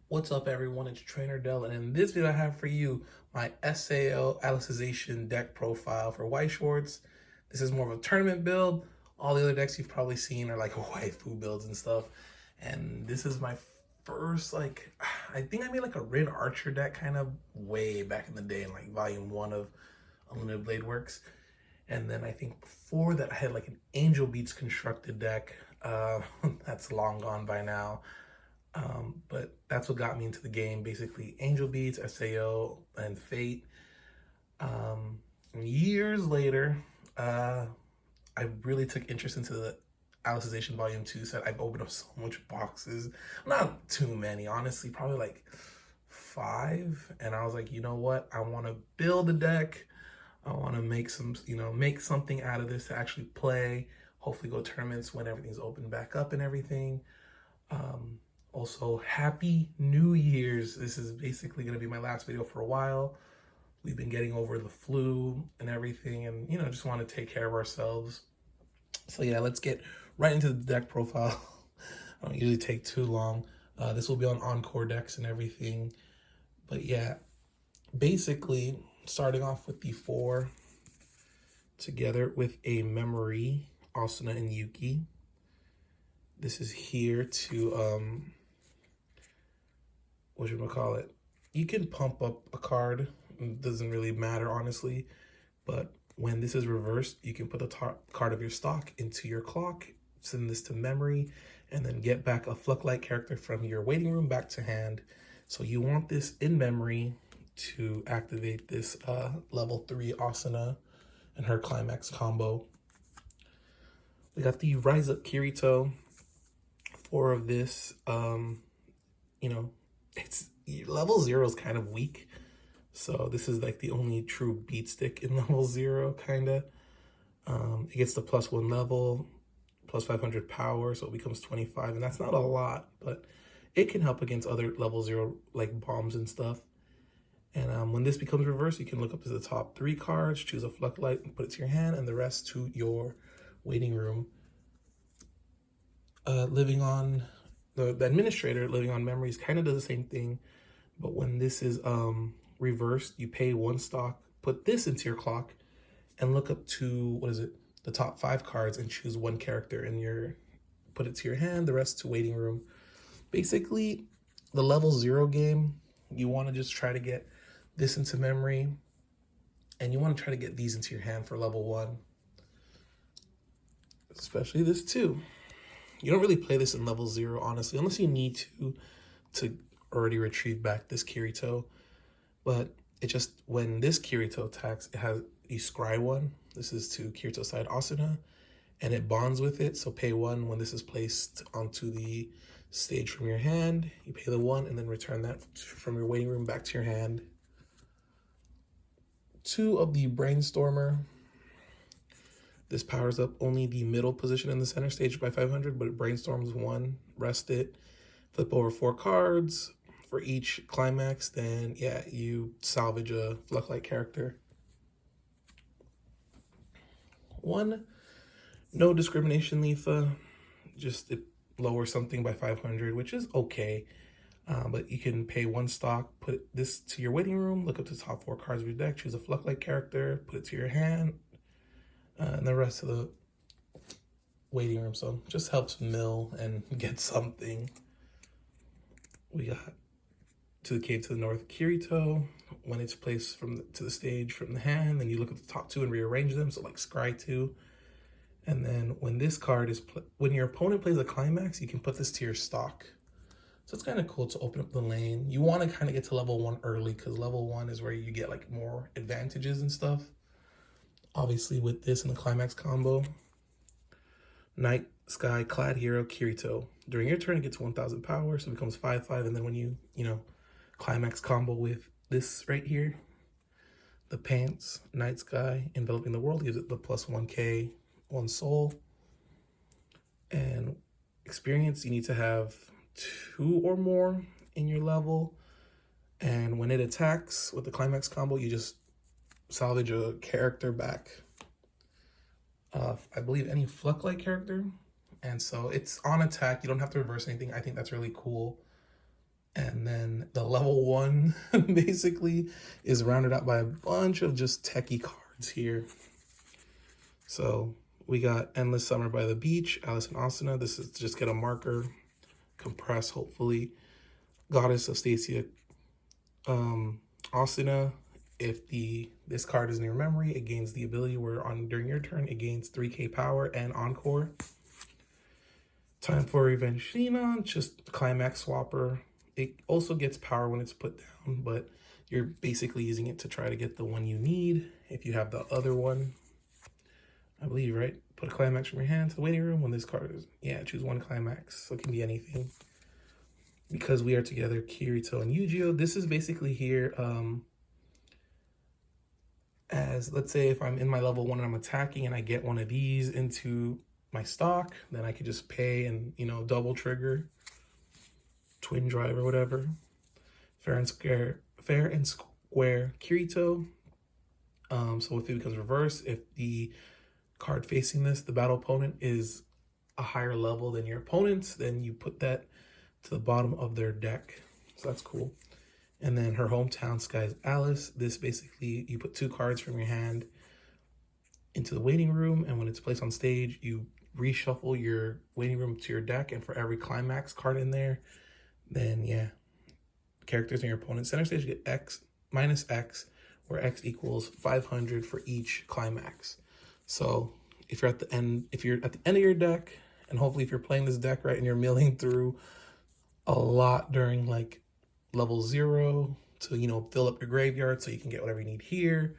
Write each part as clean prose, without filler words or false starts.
What's up, everyone? It's Trainer Dell, and in this video I have for you my SAO Alicization deck profile for White Schwartz. This is more of a tournament build. All the other decks you've probably seen are like waifu builds and stuff. And this is my first, I think I made like a Rid Archer deck kind of way back in the day in like volume 1 of Unlimited Blade Works. And then I think before that I had like an Angel Beats constructed deck. That's long gone by now. But that's what got me into the game, basically Angel Beats, SAO, and Fate. Years later, I really took interest into the Alicization Volume 2 set. I've opened up so much boxes. Not too many, honestly, probably like 5. And I was like, you know what? I want to build a deck. I want to make some, make something out of this to actually play. Hopefully go tournaments when everything's opened back up and everything. Also, Happy New Year's. This is basically going to be my last video for a while. We've been getting over the flu and everything, and, just want to take care of ourselves. So yeah, let's get right into the deck profile. I don't usually take too long. This will be on Encore decks and everything. But yeah, basically, starting off with the 4 together with a Memory, Asuna, and Yuki. This is here to, whatchamacallit, you can pump up a card. It doesn't really matter, honestly. But when this is reversed, you can put the top card of your stock into your clock, send this to memory, and then get back a Fluck-like character from your waiting room back to hand. So you want this in memory to activate this level 3 Asuna and her climax combo. We got the Rise Up Kirito. 4 of this. It's level 0 is kind of weak, so this is like the only true beat stick in level 0, kind of. It gets the +1 level, plus 500 power, so it becomes 25, and that's not a lot, but it can help against other level 0 like bombs and stuff. And when this becomes reversed, you can look up to the top 3 cards, choose a Fluck Light, and put it to your hand, and the rest to your waiting room. Living on the administrator, living on memories, kind of does the same thing, but when this is reversed, you pay 1 stock, put this into your clock, and look up to the top 5 cards, and choose 1 character and put it to your hand, the rest to waiting room. Basically, the level 0 game, you want to just try to get this into memory, and you want to try to get these into your hand for level 1, especially this too. You don't really play this in level 0, honestly, unless you need to already retrieve back this Kirito. But it just, when this Kirito attacks, you scry 1. This is to Kirito side Asuna, and it bonds with it. So pay 1 when this is placed onto the stage from your hand. You pay the 1 and then return that from your waiting room back to your hand. 2 of the Brainstormer. This powers up only the middle position in the center stage by 500, but it brainstorms 1, rest it, flip over 4 cards for each climax, then yeah, you salvage a Fluck-like character. 1, no discrimination Leafa, just it lowers something by 500, which is okay. But you can pay 1 stock, put this to your waiting room, look up to the top 4 cards of your deck, choose a Fluck-like character, put it to your hand, and the rest of the waiting room. So just helps mill and get something. We got To the Cave to the North Kirito. When it's placed to the stage from the hand, then you look at the top 2 and rearrange them, so like scry 2. And then when this card is when your opponent plays a climax, you can put this to your stock. So it's kind of cool to open up the lane. You want to kind of get to level 1 early, because level 1 is where you get like more advantages and stuff. Obviously, with this and the climax combo, Night Sky Clad Hero Kirito. During your turn, it gets 1,000 power, so it becomes 5/5. And then when you climax combo with this right here, the pants, Night Sky, Enveloping the World, gives it the +1k, 1 soul. And experience, you need to have 2 or more in your level. And when it attacks with the climax combo, you just salvage a character back. I believe any Fluck-like character. And so it's on attack. You don't have to reverse anything. I think that's really cool. And then the level 1 basically is rounded out by a bunch of just techie cards here. So we got Endless Summer by the Beach, Alice and Asuna. This is to just get a marker, compress hopefully. Goddess of Stacia, Asuna. If this card is in your memory, it gains the ability where during your turn it gains 3k power and encore. Time for Revenge Xenon, just climax swapper. It also gets power when it's put down, but you're basically using it to try to get the one you need. If you have the other one, I believe, right? Put a climax from your hand to the waiting room when this card is, yeah, choose one climax. So it can be anything. Because We Are Together, Kirito and Yu-Gi-Oh! This is basically here as, let's say if I'm in my level 1 and I'm attacking and I get one of these into my stock, then I could just pay and, you know, double trigger, twin drive or whatever. Fair and square Kirito. So if it becomes reverse, if the card facing this, the battle opponent, is a higher level than your opponent's, then you put that to the bottom of their deck. So that's cool. And then her hometown, Sky's Alice. This basically, you put 2 cards from your hand into the waiting room, and when it's placed on stage, you reshuffle your waiting room to your deck, and for every climax card in there, then yeah, characters in your opponent's center stage get X minus X, where X equals 500 for each climax. So if you're at the end of your deck, and hopefully if you're playing this deck right and you're milling through a lot during like level 0 to, you know, fill up your graveyard so you can get whatever you need here,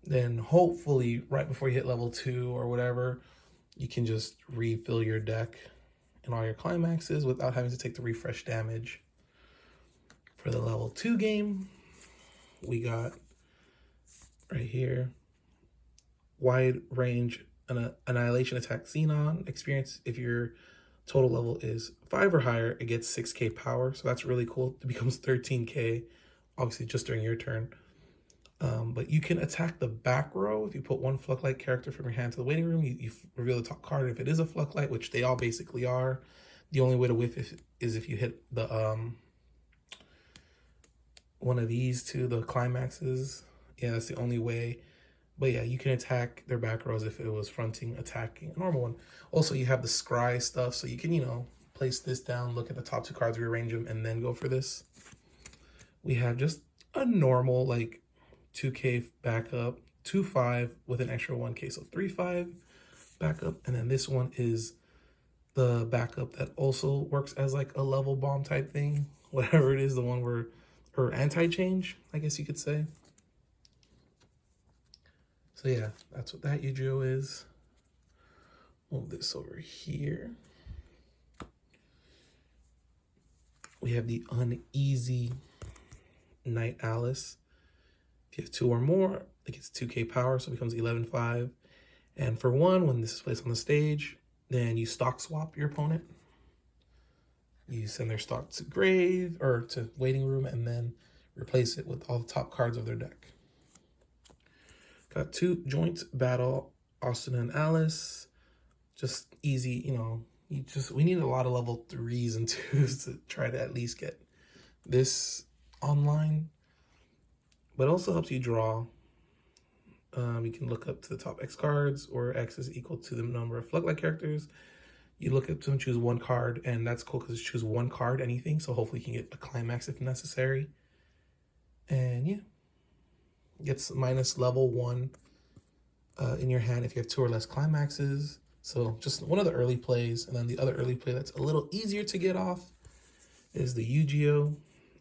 then hopefully right before you hit level 2 or whatever, you can just refill your deck and all your climaxes without having to take the refresh damage. For the level 2 game, we got right here, wide range annihilation attack Xenon experience. If your total level is 5 or higher, it gets 6k power. So that's really cool. It becomes 13k, obviously just during your turn. But you can attack the back row. If you put 1 Flucklight character from your hand to the waiting room, you reveal the top card. If it is a Flucklight, which they all basically are, the only way to whiff is if you hit the one of these 2, the climaxes. Yeah, that's the only way. But yeah, you can attack their back rows if it was fronting, attacking a normal one. Also, you have the scry stuff, so you can, you know, place this down, look at the top 2 cards, rearrange them, and then go for this. We have just a normal, like, 2k backup, 2/5 with an extra 1k, so 3/5 backup. And then this one is the backup that also works as like a level bomb type thing, whatever it is, the one where, or anti-change, I guess you could say. So yeah, that's what that Yu-Gi-Oh! Is. Move this over here. We have the Uneasy Night Alice. If you have 2 or more, it gets 2k power, so it becomes 11/5. And for 1, when this is placed on the stage, then you stock swap your opponent. You send their stock to grave or to waiting room, and then replace it with all the top cards of their deck. Got 2 joint battle, Austin and Alice. Just easy, you know. We need a lot of level 3s and 2s to try to at least get this online. But also helps you draw. You can look up to the top X cards, or X is equal to the number of Flucklight characters. You look up to them, choose 1 card, and that's cool because choose 1 card, anything. So hopefully you can get a climax if necessary. And yeah, gets minus level 1 in your hand if you have 2 or less climaxes. So just one of the early plays, and then the other early play that's a little easier to get off is the Yu-Gi-Oh!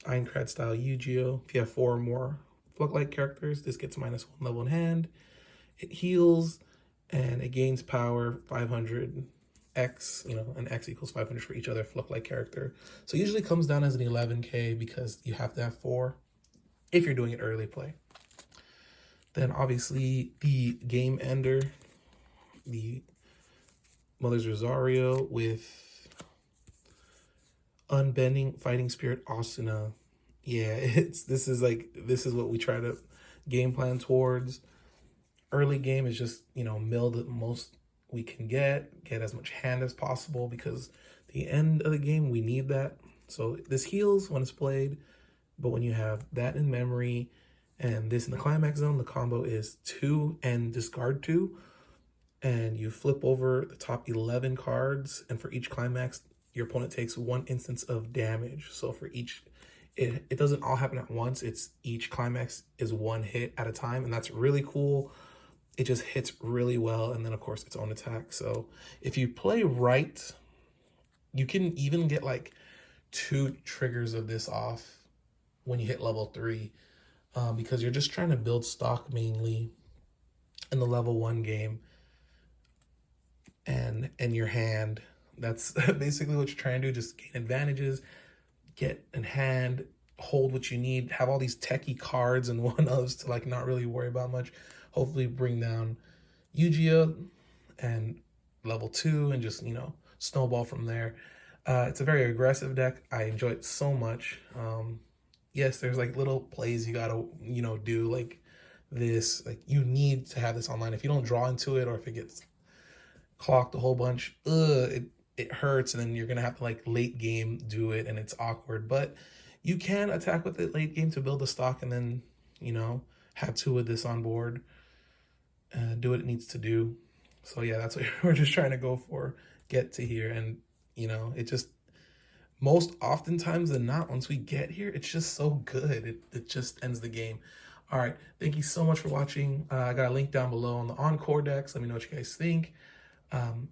Aincrad style Yu-Gi-Oh! If you have 4 or more Flucklight characters, this gets minus 1 level in hand. It heals, and it gains power 500 X, you know, and X equals 500 for each other Flucklight character. So it usually comes down as an 11k because you have to have 4 if you're doing it early play. Then obviously the game ender, the Mother's Rosario with Unbending Fighting Spirit Asuna. Yeah, this is what we try to game plan towards. Early game is just, you know, mill the most we can get as much hand as possible, because the end of the game we need that. So this heals when it's played, but when you have that in memory and this in the climax zone, the combo is 2 and discard 2. And you flip over the top 11 cards, and for each climax, your opponent takes 1 instance of damage. So for each, it doesn't all happen at once. It's each climax is 1 hit at a time, and that's really cool. It just hits really well, and then of course its own attack. So if you play right, you can even get like 2 triggers of this off when you hit level 3, because you're just trying to build stock mainly in the level 1 game. And your hand, that's basically what you're trying to do. Just gain advantages, get in hand, hold what you need, have all these techie cards and one-ofs to like not really worry about much. Hopefully bring down Yu-Gi-Oh and level 2 and just, you know, snowball from there. It's a very aggressive deck. I enjoy it so much. Yes, there's like little plays you gotta, you know, do like this. Like you need to have this online. If you don't draw into it, or if it gets clocked a whole bunch, it hurts, and then you're gonna have to like late game do it, and it's awkward. But you can attack with it late game to build a stock, and then, you know, have 2 of this on board and do what it needs to do. So yeah, that's what we're just trying to go for, get to here. And you know, it just, most oftentimes than not, once we get here, it's just so good, it just ends the game. All right, thank you so much for watching. I got a link down below on the Encore decks. Let me know what you guys think.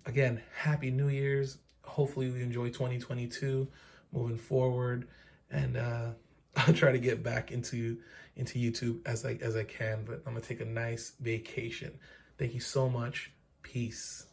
Again, Happy New Year's. Hopefully we enjoy 2022 moving forward, and I'll try to get back into YouTube as I can, but I'm gonna take a nice vacation. Thank you so much. Peace.